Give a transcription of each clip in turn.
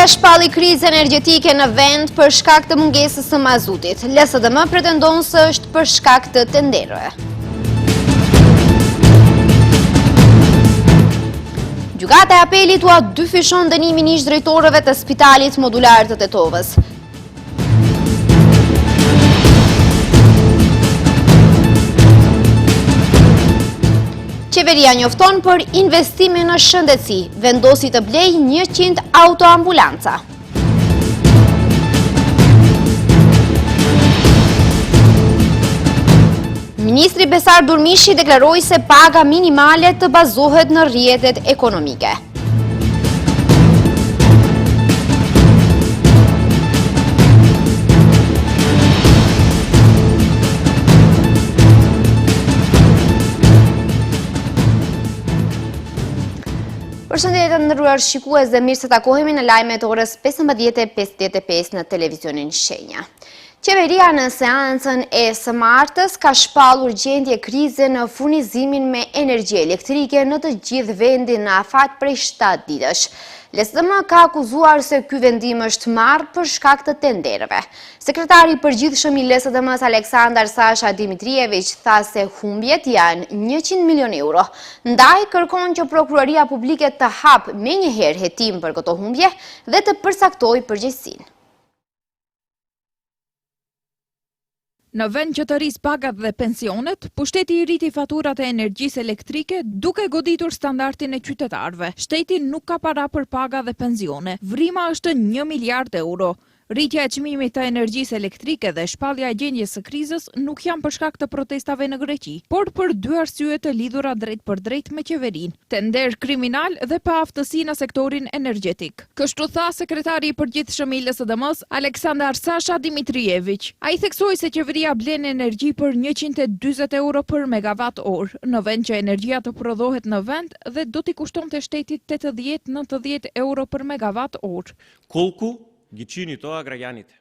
Qeveria shpalli krizë energjetike në vend për shkak të mungesës së mazutit. LSDM pretendon se është për shkak të tenderëve. Gjykata e Apelit ua dyfishon dënimin ish drejtorëve të Spitalit Modular të Tetovës. Qeveria njofton për investime në shëndetësi, vendosi të blej 100 autoambulanca. Ministri Besar Durmishi deklaroi se paga minimale të bazohet në rrjetet ekonomike. Përshëndetje të nderuar shikues dhe mirë se takohemi në lajmet orës 15:55 në televizionin Shenja. Qeveria në seancën e së martës ka shpallur gjendje krize në furnizimin me energji elektrike në të gjithë vendin në afat prej 7 ditësh. LSDM ka akuzuar se ky vendim është marrë për shkak të tenderëve. Sekretari i përgjithshëm i LSDM-s Aleksandar Sasha Dimitrijević tha se humbjet janë 100 milion euro. Ndaj kërkon që prokuroria publike të hap menjëherë hetim për këto humbje dhe të përcaktojë përgjegjësinë. Në vend që të rris pagat dhe pensionet, pushteti i rriti faturat e energjisë elektrike duke goditur standardin e qytetarëve. Shteti nuk ka para për paga dhe pensione. Vrima është 1 miliard euro. Rritja e çmimit të energjisë elektrike dhe shpallja e gjendjes së krizës nuk janë për shkak të protestave në Greqi, por për dy arsye të lidhura drejt për drejt me qeverinë: tender kriminal dhe pa aftësi në sektorin energjetik. Kështu tha sekretari i përgjithshëm i LSDM-s Aleksandar Sasha Dimitrijević. Ai theksoi se qeveria blen energji për 140 euro për megawatt orë, në vend që energjia të prodhohet në vend dhe do t'i kushtonte shtetit 80-90 euro për megawatt orë. Колку ги чини тоа граѓаните?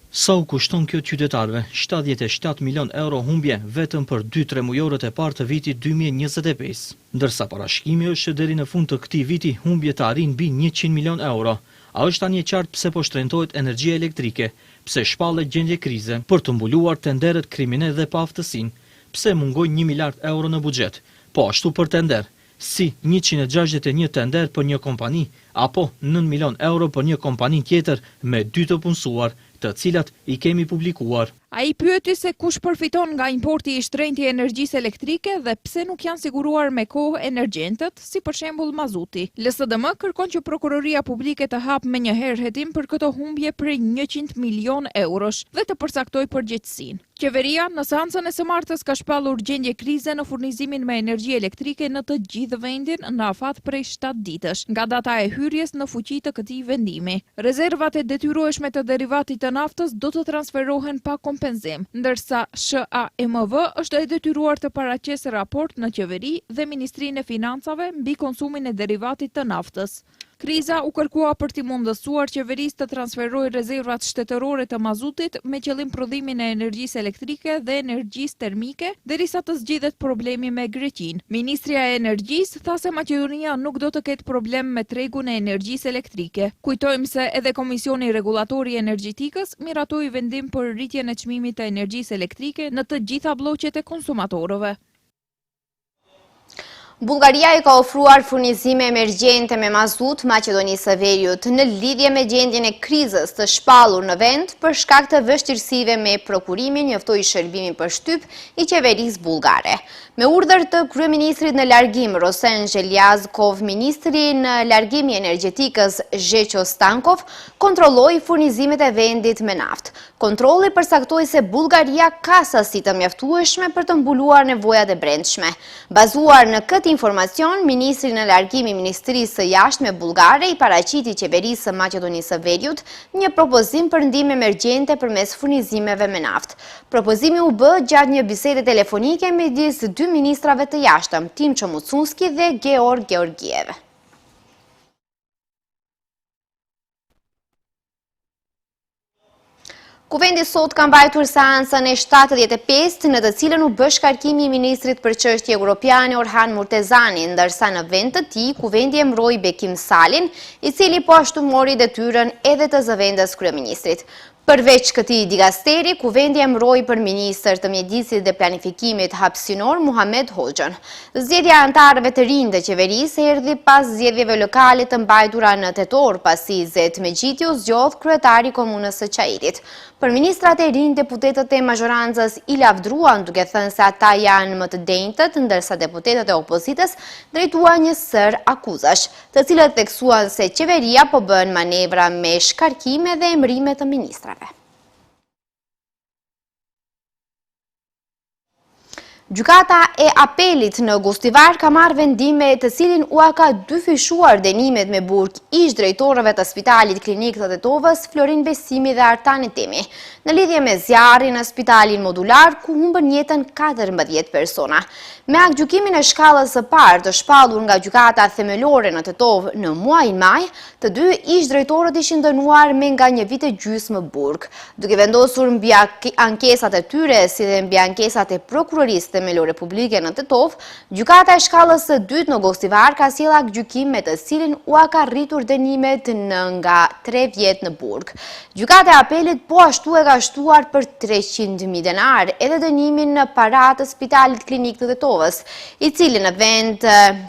Sa u kushton kjo qytetarëve? 77 milion euro humbje vetëm për 2-3 mujorët e parë të vitit 2025. Ndërsa parashikimi është që deri në fund të këtij viti humbjet të arrin mbi 100 milion euro. A është tani e qartë pse po shtrëntohet energjia elektrike, pse shpallet gjendje krize për të mbuluar tenderet kriminale dhe pa aftësinë, pse mungojnë 1 miliard euro në buxhet? Po ashtu për tender. Si 161 tender për një kompani, apo 9 milion euro për një kompani tjetër me 2 të punësuar, të cilat i kemi publikuar. Ai pyeti se kush përfiton nga importi i shtrenjtë i energjisë elektrike dhe pse nuk janë siguruar me kohë energjentët, si për shembull mazuti. LSDM kërkon që prokuroria publike të hap menjëherë hetim për këto humbje prej 100 milion eurosh dhe të përcaktoj përgjegjësinë. Qeveria në seancën e së martës ka shpallur gjendje krize në furnizimin me energji elektrike në të gjithë vendin në afat prej 7 ditësh, nga data e hyrjes në fuqi të këtij vendimi. Rezervat e detyrueshme të derivatit të naftës do të transferohen pa kompenzim, ndërsa SHAMV është e detyruar të paraqesë raport në qeveri dhe Ministrinë e Financave mbi konsumin e derivatit të naftës. Kriza u kërkua për t'i mundësuar qeverisë të transferojë rezervat shtetërore të mazutit me qëllim prodhimin e energjisë elektrike dhe energjisë termike, derisa të zgjidhet problemi me Greqinë. Ministria e Energjisë tha se Maqedonia nuk do të ketë problem me tregun e energjisë elektrike. Kujtojmë se edhe Komisioni Regulator i Energjetikës miratoi vendim për rritjen e çmimit të energjisë elektrike në të gjitha blloqet e konsumatorëve. Bullgaria i ka ofruar furnizime emergjente me mazut Maqedonisë së Veriut në lidhje me gjendjen e krizës të shpallur në vend për shkak të vështirësive me prokurimin, njoftoi shërbimin për shtyp i qeverisë bullgare. Me urdhër të kryeministrit në largim Rosen Zhelyazkov, ministri në largim i energjetikës Zheqo Stankov kontrolloi furnizimet e vendit me naftë. Kontrolli përcaktoi se Bullgaria ka sasi të mjaftueshme për të mbuluar nevojat e brendshme. Bazuar në këtë informacion, ministri në largim i Ministrisë së Jashtme bullgare i paraqiti qeverisë së Maqedonisë së Veriut një propozim për ndihmë emergjente përmes furnizimeve me naftë. Propozimi u bë gjatë një bisede telefonike midis dy ministrave të jashtëm, Timcho Mucunski dhe Georg Georgiev. Kuvendi sot ka mbajtur seancën e 75, në të cilën u bë shkarkimi i ministrit për çështje europiane Orhan Murtezani, ndërsa në vend të tij kuvendi e mbroi Bekim Salin, i cili po ashtu mori detyrën edhe të zëvendës kryeministrit. Përveç këtij dikasteri, kuvendi e mbroi për ministër të mjedisit dhe planifikimit hapësinor Muhamet Hoxhën. Zgjedhja e anëtarëve të rinj të qeverisë erdhi pas zgjedhjeve lokale të mbajtura në tetor, pasi Zet Mexhiti u zgjodh kryetari i komunës së Çajirit. Për ministrat e rinj, deputetët e mazhorancës i lavdruan, duke thënë se ata janë më të denjtët, ndërsa deputetët e opozitës drejtuan një sër akuzash, të cilët theksuan se qeveria po bën manevra me shkarkime dhe emërime të ministrave. Gjykata e apelit në Gostivar ka marrë vendime të cilin ua ka dyfishuar dënimet me burg ish drejtorëve të Spitalit Klinik të Tetovës, Florin Besimi dhe Artani Temi, në lidhje me zjarrin në Spitalin Modular, ku humbën jetën 14 persona. Me aktgjykimin e shkallës së parë të shpallur nga gjykata themelore në Tetovë në muajin maj, të dy ish drejtorët ishin dënuar me nga 1 vit e gjysmë burg, duke vendosur mbi ankesat e tyre si dhe mbi ankesat e prokurorisë themelore publike në Tetovë, gjykata e shkallës së dytë në Gostivar ka sjellë aktgjykim me të cilin ua ka rritur dënimet në nga 3 vjet në burg. Gjykata e apelit po ashtu e ka shtuar për 300.000 denar edhe dënimin në paratë të Spitalit Klinik të Tetovës, i cili në vend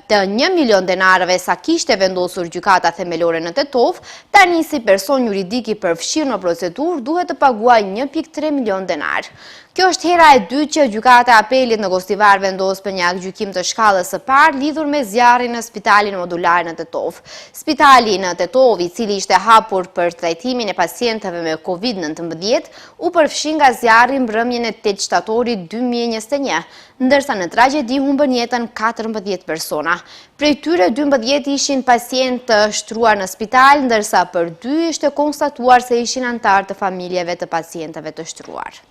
të 1 milion denarëve sa kishte vendosur gjykata themelore në Tetovë, tani si person juridik i përfshirë në procedurë duhet të paguajë 1.3 milion denar. Kjo është hera e dytë që gjykata e apelit në Gostivar vendos për një aktgjykim të shkallës së parë lidhur me zjarrin në Spitalin Modular në Tetovë. Spitali në Tetovë, i cili ishte hapur për trajtimin e pacientëve me COVID-19, u përfshi nga zjarri mbrëmjen e 8 shtatorit 2021, ndërsa në tragjedi humbën jetën 14 persona. Prej tyre 12 ishin pacient të shtruar në spital, ndërsa për 2 ishte konstatuar se ishin antar të familjeve të pacientëve të shtruar.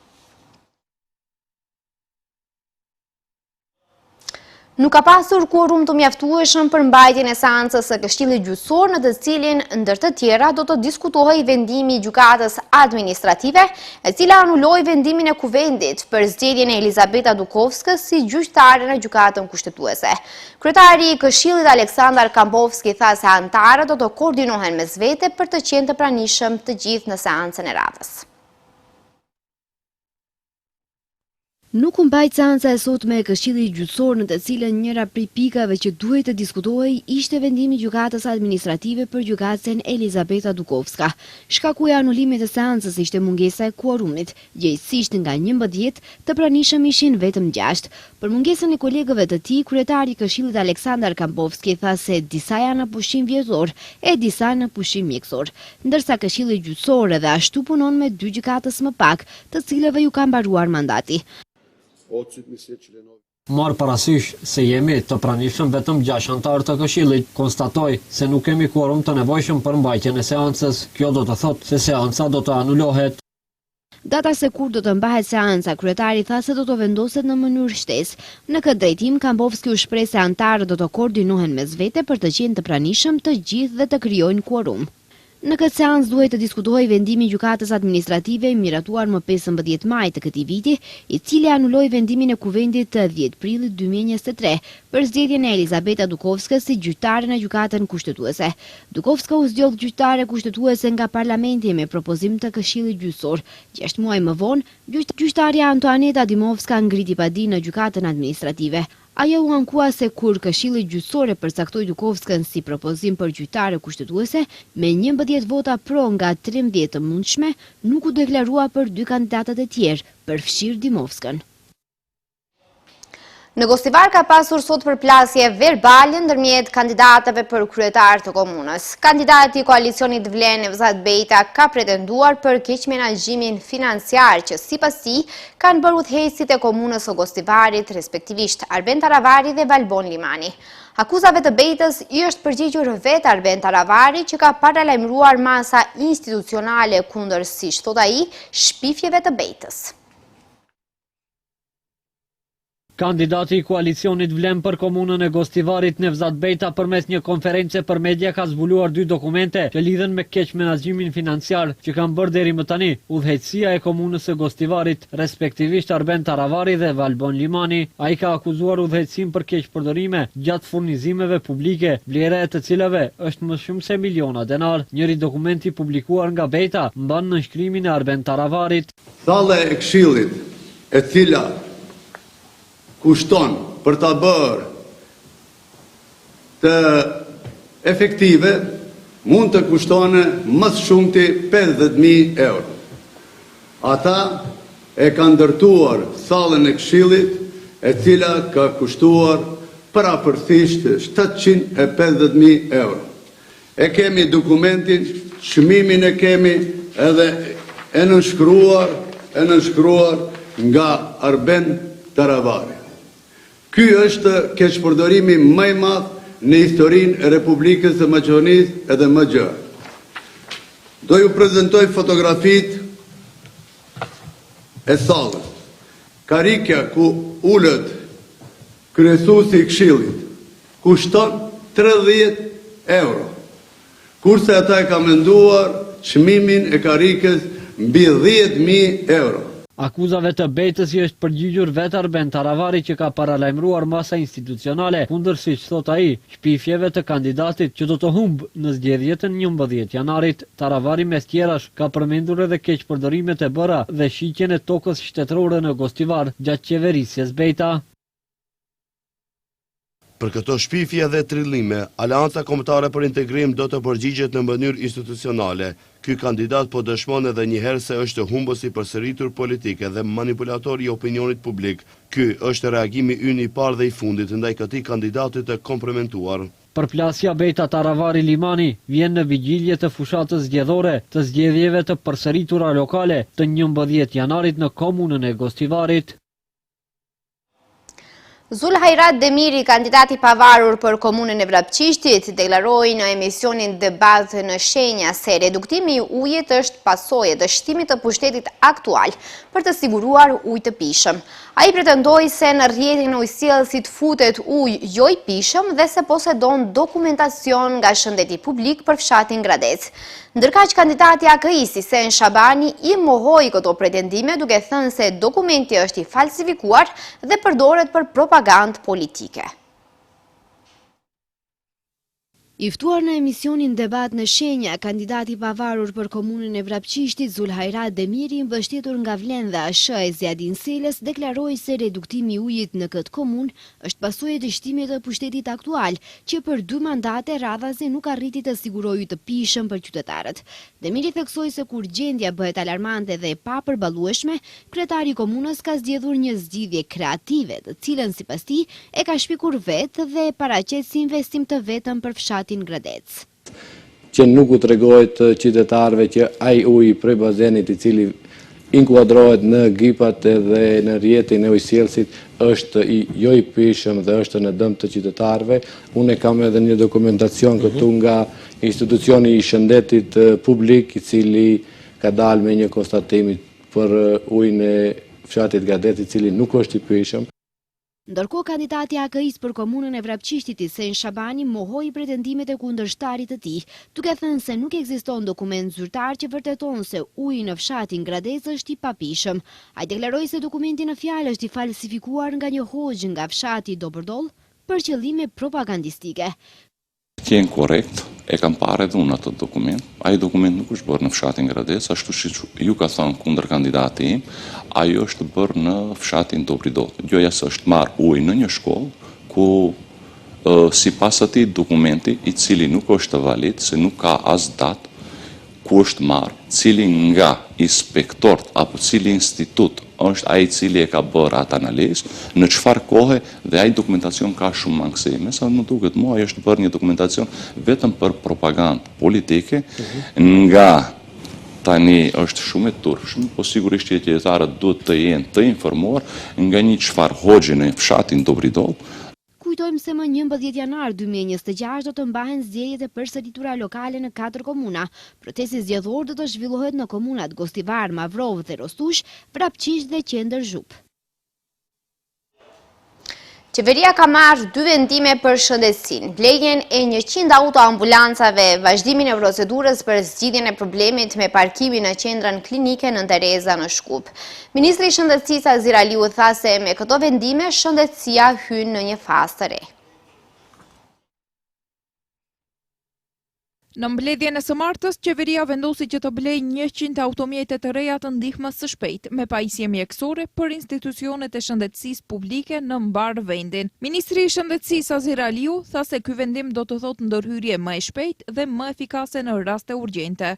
Nuk ka pasur quorum të mjaftueshëm për mbajtjen e seancës së Këshillit Gjyqësor, në të cilin ndër të tjera do të diskutohej vendimi i gjykatës administrative, e cila anuloi vendimin e kuvendit për zgjedhjen e Elizabeta Dukovskës si gjyqtare në gjykatën kushtetuese. Kryetari i Këshillit Aleksandar Kambovski tha se anëtarët do të koordinohen mes vete për të qenë të pranishëm të gjithë në seancën e radhës. Nuk u mbajt seanca e sotme e Këshillit Gjyqësor, në të cilën njëra prej pikave që duhej të diskutohej ishte vendimi i gjykatës administrative për gjykatësen Elizabeta Dukovska. Shkaku i anulimit të seancës ishte mungesa e quorumit, gjejtësisht nga 11 të pranishëm ishin vetëm 6. Për mungesën e kolegëve të tij, kryetari i Këshillit Aleksandar Kambovski tha se disa janë në pushim vjetor e disa në pushim mjekësor, ndërsa Këshilli Gjyqësor edhe ashtu punon me 2 gjykatës më pak, të cilëve ju ka mbaruar mandati. Marë parasysh se jemi të pranishëm vetëm 6 antarë të Këshillit, konstatoj se nuk kemi quorum të nevojshëm për mbajtjen e seancës. Kjo do të thotë se seanca do të anulohet. Data se kur do të mbahet seanca, kryetari tha se do të vendoset në mënyrë shtesë. Në këtë drejtim, Kambovski u shpreh se antarët do të koordinohen mes vete për të qenë të pranishëm të gjithë dhe të krijojnë quorum. Në këtë seancë duhet të diskutohej vendimi i gjykatës administrative miratuar më 15 maj të këtij viti, i cili anuloi vendimin e kuvendit të 10 prillit 2023 për zgjedhjen e Elizabeta Dukovskës si gjyqtare në gjykatën kushtetuese. Dukovska u zgjodh gjyqtare kushtetuese nga parlamenti me propozim të Këshillit Gjyqësor. 6 muaj më vonë, gjyqtarja Antoaneta Dimovska ngriti padi në gjykatën administrative. Ajo u ankua se kur Këshilli Gjyqësor e përcaktoi Dukovskën si propozim për gjyqtare kushtetuese, me 11 vota pro nga 13 të mundshme, nuk u deklarua për 2 kandidatët e tjerë, përfshirë Dimovskën. Në Gostivar ka pasur sot përplasje verbale ndërmjet kandidatëve për kryetar të komunës. Kandidati i koalicionit Vlen Nevzat Bejta ka pretenduar për keqmenaxhimin financiar që sipas tij kanë bërë udhëheqësit e komunës së Gostivarit, respektivisht Arben Taravari dhe Valbon Limani. Akuzave të Bejtës i është përgjigjur vetë Arben Taravari, që ka paralajmëruar masa institucionale kundër, siç thot ai, shpifjeve të Bejtës. Kandidati i koalicionit Vlem për komunën e Gostivarit Nevzat Bejta përmes një konference për media ka zbuluar 2 dokumente që lidhen me keq menaxhimin financiar që kanë bërë deri më tani udhëheqësia e komunës së Gostivarit, respektivisht Arben Taravari dhe Valbon Limani. Ai ka akuzuar udhëheqësim për keq përdorime gjatë furnizimeve publike, vlera e të cilave është më shumë se miliona denar. Njëri dokument i publikuar nga Bejta mban nënshkrimin e Arben Taravarit. Thalla e Këshillit, e cila kushton për ta bërë të efektive, mund të kushtone më shumëti 50.000 euro. Ata e kanë ndërtuar thallën e Këshillit, e cila ka kushtuar parapërsisht 750.000 euro. E kemi dokumentin, çmimin e kemi edhe e nënshkruar nga Arben Taravari. Ky është keqpërdorimi më i madh në historinë e Republikës së Maqedonisë edhe më gjerë. Do ju prezantoj fotografitë e sallës. Karikja ku ulet kryesuesi i Këshillit kushton 30 euro, kurse ata e ka menduar çmimin e karikës mbi 10.000 euro. Akuzave të Bejtës i është përgjigjur vetë Arben Taravari që ka paralajmëruar masa institucionale, kundër siç thot ai, shpifjeve të kandidatit që do të humbë në zgjedhjet në 11 janarit. Taravari mes tjerash ka përmendur edhe keqpërdorimet e bëra dhe shiqjen e tokës shtetërore në Gostivar gjatë qeverisjes Bejta. Për këto shpifje dhe trillime, Aleanca Kombëtare për Integrim do të përgjigjet në mënyrë institucionale. Ky kandidat po dëshmon edhe një herë se është humbës i përsëritur politike dhe manipulator i opinionit publik. Ky është reagimi ynë i parë dhe i fundit ndaj këtij kandidati të komprometuar. Përplasja Bejta Taravari Limani vjen në vigjilje të fushatës zgjedhore të zgjedhjeve të përsëritura lokale të 11 janarit në komunën e Gostivarit. Zulhajrat Demiri, kandidati pavarur për komunën e Vrapçishtit, deklaroi në emisionin Debat në Shenja se reduktimi i ujit është pasojë të shtimit të pushtetit aktual për të siguruar ujë të pishëm. Ai pretendoi se në rrjetin e ujësjellësit futet ujë jo i pishëm dhe se posedon dokumentacion nga Shëndeti Publik për fshatin Gradec. Ndërkaq kandidati AKI-s Sen Shabani i mohoi këto pretendime duke thënë se dokumenti është i falsifikuar dhe përdoret për propagandë politike. I ftuar në emisionin Debat në Shenja, kandidati pavarur për komunën e Vrapçishtit Zulhajrat Demiri, mbështetur nga Vlen dhe ASH e Zjadin Selës, deklaroi se reduktimi i ujit në këtë komunë është pasojë të shtimit të pushtetit aktual, që për 2 mandate radhazi nuk arriti të sigurojë ujë të pishëm për qytetarët. Demiri theksoi se kur gjendja bëhet alarmante dhe e papërballueshme, kryetari i komunës ka zgjedhur një zgjidhje kreative, të cilën sipas tij e ka shpikur vetë dhe e paraqet si investim të vetëm për fshatin Gradec. Që nuk u tregohet qytetarëve që ai ujë prej bazenit i cili inkuadrohet në gipat dhe në rrjetin e ujësjellësit është jo i pishëm dhe është në dëm të qytetarëve. Unë kam edhe një dokumentacion këtu nga institucioni i Shëndetit Publik, i cili ka dalë me një konstatim për ujin e fshatit Gradec, i cili nuk është i pishëm. Ndërkohë kandidati AKI-s për komunën e Vrapçishtit Sen Shabani mohoi pretendimet e kundërshtarit të tij, duke thënë se nuk ekziston dokument zyrtar që vërteton se uji në fshatin Gradec është i papishëm. Ai deklaroi se dokumenti në fjalë është i falsifikuar nga një hoxh nga fshati Dobërdoll për qëllime propagandistike. Qenë korrekt, e kam parë edhe unë atë dokument. Ai dokument nuk është bërë në fshatin Gradec, ashtu siç ju ka thënë kundër kandidati im, ajo është bërë në fshatin Dobërdoll. Gjoja se është marrë ujë në një shkollë ku sipas atij dokumenti, i cili nuk është valid, se nuk ka as datë ku është marrë, cili nga inspektorët apo cili institut është ai i cili e ka bërë atë analizë, në çfarë kohe dhe ai dokumentacion ka shumë mangësime. Sa më duket mua, ai është bërë një dokumentacion vetëm për propagandë politike, nga tani është shumë e turpshme, po sigurisht që qytetarët duhet të jenë të informuar nga një çfarë hoxhi në fshatin Dobërdoll. Kujtojmë se më 11 janar 2026 do të mbahen zgjedhjet e përsëritura lokale në 4 komuna. Protesti zgjedhor do të zhvillohet në komunat Gostivar, Mavrov dhe Rostush, Vrapçisht dhe Qendër Zhup. Qeveria ka marrë 2 vendime për shëndetësinë, blerjen e 100 autoambulancave, vazhdimin e procedurës për zgjidhjen e problemit me parkimin në qendrën klinike Nën Tereza në Shkup. Ministri i Shëndetësisë Azir Aliu tha se me këto vendime shëndetësia hyn në një fazë të re. Në mbledhjen e së martës, qeveria vendosi që të blejë 100 automjete të reja të ndihmës së shpejtë me pajisje mjekësore për institucionet e shëndetësisë publike në mbar vendin. Ministri i Shëndetësisë Azir Aliu tha se ky vendim do të thotë ndërhyrje më e shpejtë dhe më efikase në raste urgjente.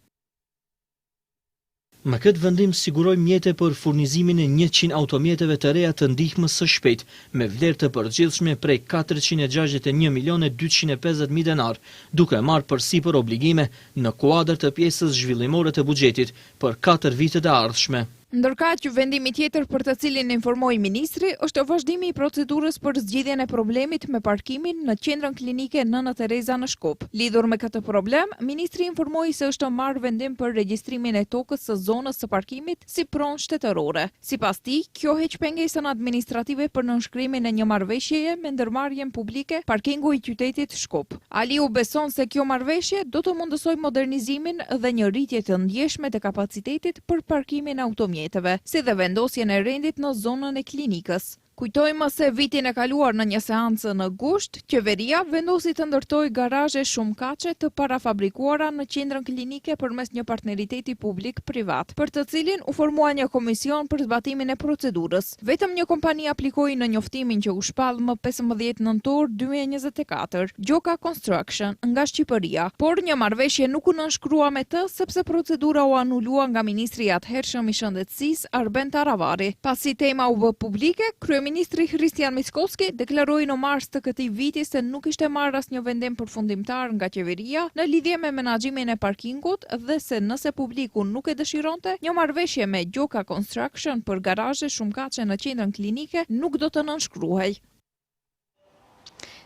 Me këtë vendim siguroj mjete për furnizimin e 100 automjeteve të reja të ndihmës së shpejtë, me vlerë të përgjithshme prej 461.250.000 denar, duke marrë përsipër obligime në kuadër të pjesës zhvillimore të buxhetit për 4 vitet e ardhshme. Ndërkaq, vendimi tjetër për të cilin informoi ministri është vazhdimi i procedurës për zgjidhjen e problemit me parkimin në qendrën klinike Nën Tereza në Shkup. Lidhur me këtë problem, ministri informoi se është marrë vendim për regjistrimin e tokës së zonës së parkimit si pronë shtetërore. Sipas tij, kjo heq pengesën administrative për nënshkrimin e një marrëveshjeje me ndërmarrjen publike parkingu i qytetit Shkup. Aliu beson se kjo marrëveshje do të mundësojë modernizimin dhe një rritje të ndjeshme të kapacitetit për parkimin automjeteve, si dhe vendosjen e rendit në zonën e klinikës. Kujtojmë se vitin e kaluar në një seancë në gusht, qeveria vendosi të ndërtoj garazhe shumëkaqe të parafabrikuara në qendrën klinike përmes një partneriteti publik-privat, për të cilin u formua një komision për zbatimin e procedurës. Vetëm një kompani aplikoi në njoftimin që u shpall më 15 nëntor 2024, Gjoka Construction nga Shqipëria, por një marrëveshje nuk u nënshkrua me të sepse procedura u anulua nga ministri i atëhershëm i Shëndetësisë Arben Taravari. Pasi tema u bë publike, Ministri Hristian Mickoski deklaroi në mars të këtij viti se nuk ishte marrë asnjë vendim përfundimtar nga qeveria në lidhje me menaxhimin e parkingut dhe se nëse publiku nuk e dëshironte, një marrëveshje me Gjoka Construction për garazhe shumëkaqe në qendrën klinike nuk do të nënshkruhej.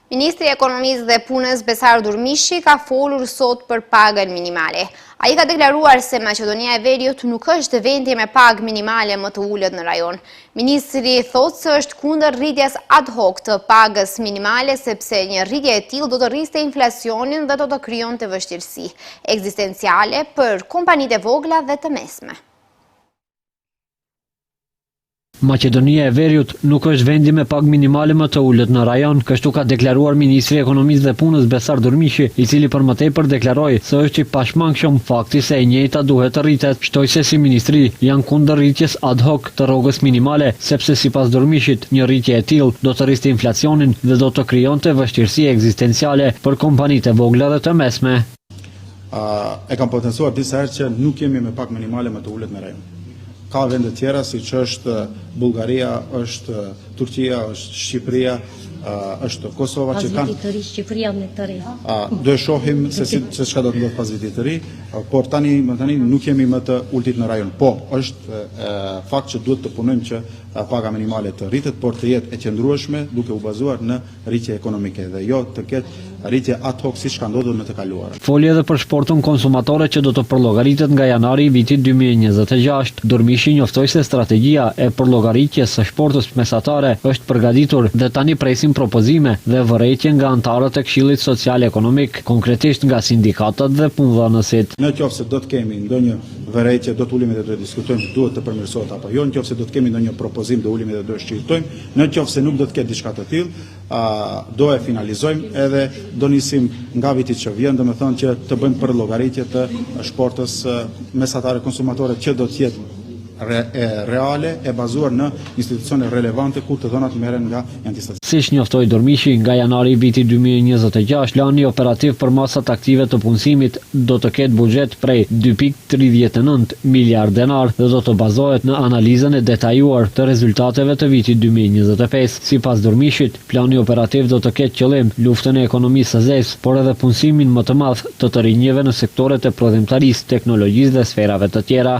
Ministri i Ekonomisë dhe Punës Besar Durmishi ka folur sot për pagën minimale. Ai ka deklaruar se Maqedonia e Veriut nuk është vendi me pagë minimale më të ulët në rajon. Ministri thotë se është kundër rritjes ad hoc të pagës minimale sepse një rritje e tillë do të rriste inflacionin dhe do të krijonte vështirësi ekzistenciale për kompanitë e vogla dhe të mesme. Maqedonia e Veriut nuk është vendi me pagë minimale më të ulët në rajon, kështu ka deklaruar Ministri i Ekonomisë dhe Punës Besar Durmishi, i cili për më tepër deklaroi se është i pashmangshëm fakti se e njëjta duhet të rritet. Shtoi se si ministri janë kundër rritjes ad hoc të rrogës minimale, sepse sipas Durmishit një rritje e tillë do të rriste inflacionin dhe do të krijonte vështirësi ekzistenciale për kompanitë e vogla dhe të mesme. E kam potencuar disa herë që nuk jemi me pagë minimale më të ulët në rajon. Ka vende tjera, si që është Bullgaria, është Turqia, është Shqipëria, është Kosova, që kanë... Shqipëria me të ri. Do e shohim se çka do të ndodhë pas vitit të ri, por tani nuk jemi më të ultit në rajon. Po, është fakt që duhet të punojmë që paga minimale të rritet, por të jetë e qëndrueshme duke u bazuar në rritje ekonomike dhe jo të ketë rritje ad hoc siç ka ndodhur në të kaluarën. Foli edhe për shportun konsumatore që do të përllogaritet nga janari i vitit 2026. Durmishi njoftoi se strategjia e përllogariqjes së shportës mesatare është përgatitur dhe tani presim propozime dhe vërejtje nga antarët e Këshillit Social Ekonomik, konkretisht nga sindikatat dhe punëdhënësit. Nëse do të kemi ndonjë vërejtje, do të ulemi dhe do të diskutojmë duhet të përmirësohet apo jo, nëse do të kemi ndonjë propozim do ulemi dhe do e shqyrtojmë, nëse nuk do të ketë diçka të tillë, do e finalizojmë edhe do nisim nga viti që vjen, domethënë që të bëjmë për llogaritje të shportës mesatare konsumatore që do të jetë reale e bazuar në institucione relevante ku të dhënat merren nga antistatistike. Siç njoftoi Durmishi, nga janari i vitit 2026, plani operativ për masat aktive të punësimit do të ketë buxhet prej 2.39 miliard denar dhe do të bazohet në analizën e detajuar të rezultateve të vitit 2025. Sipas Durmishit, plani operativ do të ketë qëllim luftën e ekonomisë së zezë, por edhe punësimin më të madh të të rinjeve në sektoret e prodhimtarisë, teknologjisë dhe sferave të tjera.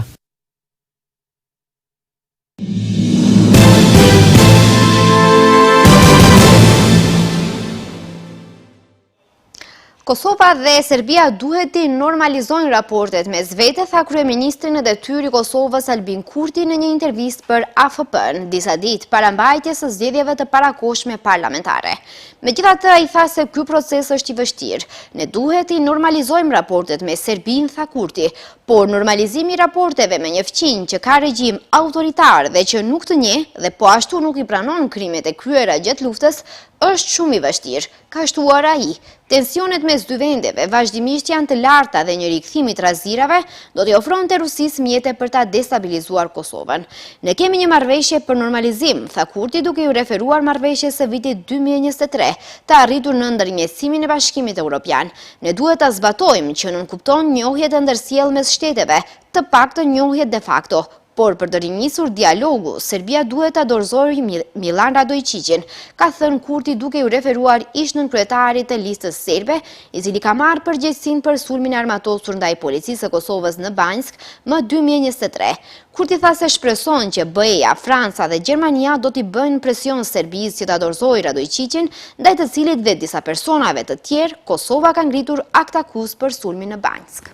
Kosova dhe Serbia duhet të normalizojnë raportet mes vete, tha kryeministri në detyr i Kosovës Albin Kurti në një intervistë për AFP-n, disa ditë para mbajtjes së zgjedhjeve të parakohshme parlamentare. Megjithatë, ai tha se ky proces është i vështirë. Ne duhet të normalizojmë raportet me Serbinë, tha Kurti, por normalizimi i raporteve me një fqinj që ka regjim autoritar dhe që nuk të njeh dhe po ashtu nuk i pranon krimet e kryera gjatë luftës, është shumë i vështirë, ka shtuar ai. Tensionet mes dy vendeve vazhdimisht janë të larta dhe një rikthim i trazirave do t'i ofronte Rusisë mjete për ta destabilizuar Kosovën. Ne kemi një marrëveshje për normalizim, tha Kurti duke u referuar marrëveshjes së vitit 2023, të arritur në ndërmjetësimin e Bashkimit Evropian. Ne duhet ta zbatojmë që nënkupton njohjet e ndërsjellë mes shteteve, të paktën njohjet de facto. Por për të rinjisur dialogu, Serbia duhet ta dorëzojë Milan Radojčićin, ka thënë Kurti duke u referuar ish-nën kryetarit të listës serbe, i cili ka marrë përgjegjësinë për sulmin e armatosur ndaj policisë së Kosovës në Banjsk më 2023. Kurti tha se shpreson që BE-ja, Franca dhe Gjermania do t'i bëjnë presion Serbisë që ta dorëzojë Radojčićin, ndaj të cilit dhe disa personave të tjerë Kosova ka ngritur akt akuzë për sulmin në Banjsk.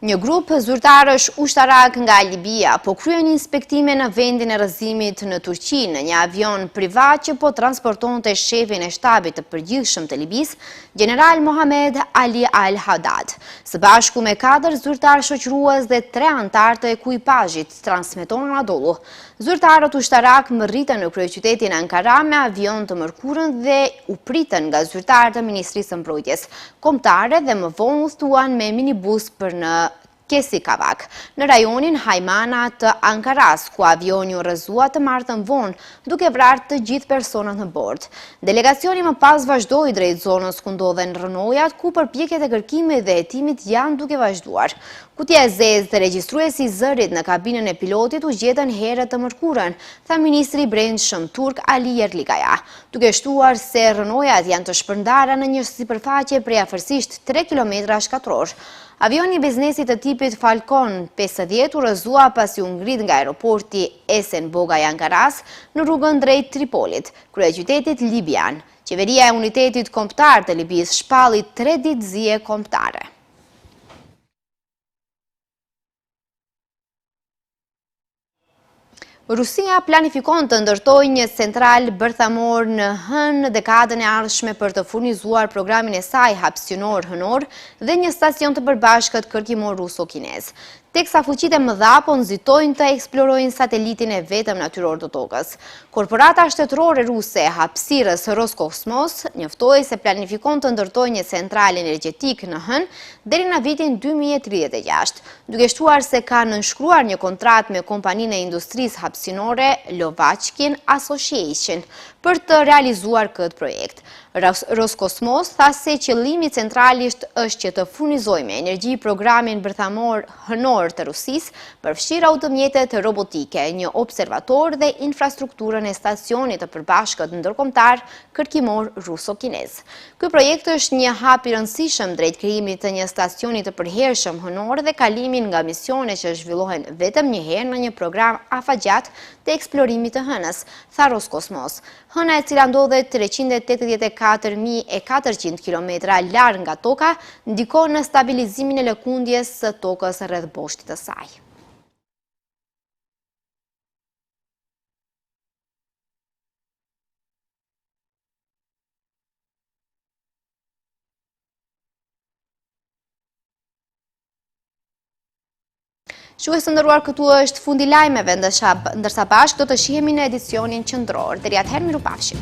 Një grup zyrtarësh ushtarak nga Libia po kryen inspektime në vendin e rrëzimit në Turqi në një avion privat që po transportonte shefin e shtabit të përgjithshëm të Libisë, General Mohamed Ali Al-Haddad. Së bashku me 4 zyrtarë shoqërues dhe 3 anëtar të ekuipazhit, transmeton Anadolu. Zyrtarët ushtarak më rritën në kryeqytetin Ankara me avion të mërkurën dhe u pritën nga zyrtarët e Ministrisë së Mbrojtjes Kombëtare dhe më vonë udhëtuan me minibus për në Kesikavak, në rajonin Hajmana të Ankaras, ku avioni u rrëzua të martën vonë, duke vrarë të gjithë personat në bord. Delegacioni më pas vazhdoi drejt zonës ku ndodhen rënojat, ku përpjekjet e kërkimit dhe hetimit janë duke vazhduar. Kutja e zezë të regjistruesi i zërit në kabinën e pilotit u gjetën herët të mërkurën, tha ministri i brendshëm turk Ali Yerlikaya, duke shtuar se rënojat janë të shpërndara në një sipërfaqe prej afërsisht 3 kilometra shkatror. Avioni biznesit të tipit Falcon 50 u rrëzua pasi u ngrit nga aeroporti Esen Bogaj Ankaras në rrugën drejt Tripolit, kryeqytetit libian. Qeveria e unitetit kombëtar të Libisë shpalli 3 ditë zije kombëtare. Rusia planifikon të ndërtojë një central bërthamor në hënë në dekadën e ardhshme për të furnizuar programin e saj hapësinor hënor dhe një stacion të përbashkët kërkimor ruso-kinez. Teksa fuqitë e mëdha po nxitojnë të eksplorojnë satelitin e vetëm natyror të tokës. Korporata shtetërore ruse e hapësirës Roskosmos njoftoi se planifikon të ndërtojë një central energjetik në hënë deri në vitin 2036, duke shtuar se ka nënshkruar një kontratë me kompaninë e industrisë hapësinore Lovachkin Association për të realizuar këtë projekt. Roskosmos tha se qëllimi centralisht është që të furnizojë me energji programin bërthamor hënor të Rusisë, përfshirë automjetet robotike, një observator dhe infrastrukturën e stacionit të përbashkët ndërkombëtar kërkimor ruso-kinez. Ky projekt është një hap i rëndësishëm drejt krijimit të një stacioni të përhershëm hënor dhe kalimin nga misione që zhvillohen vetëm një herë në një program afatgjatë të eksplorimit të hënës, tha Roskosmos. Hëna e cila ndodhet 384.400 km larg nga toka, ndikon në stabilizimin e lëkundjes së tokës rreth boshtit të saj. Shues të ndëruar, këtu është fundi lajmeve, ndërsa bashkë do të shihemi në edicionin qendror. Deri atëherë, mirupafshim.